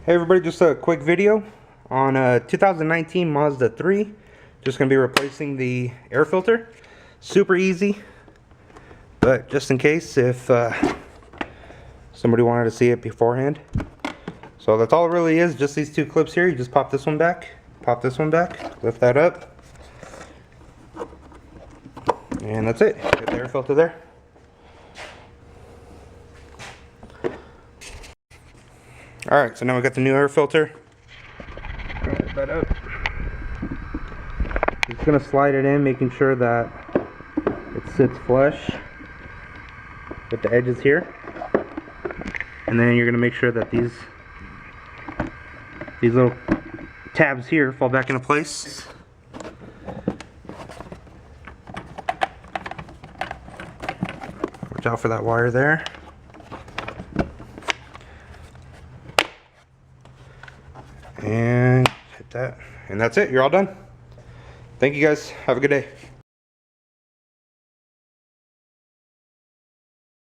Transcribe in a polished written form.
Hey everybody, just a quick video on a 2019 Mazda 3. Just going to be replacing the air filter. Super easy, but just in case if somebody wanted to see it beforehand. So that's all it really is, just these two clips here. You just pop this one back, lift that up, and that's it. Get the air filter there. Alright, so now we got the new air filter. Lift that up. Just going to slide it in, making sure that it sits flush with the edges here. And then you're going to make sure that these little tabs here fall back into place. Watch out for that wire there. And hit that. And that's it. You're all done. Thank you guys. Have a good day.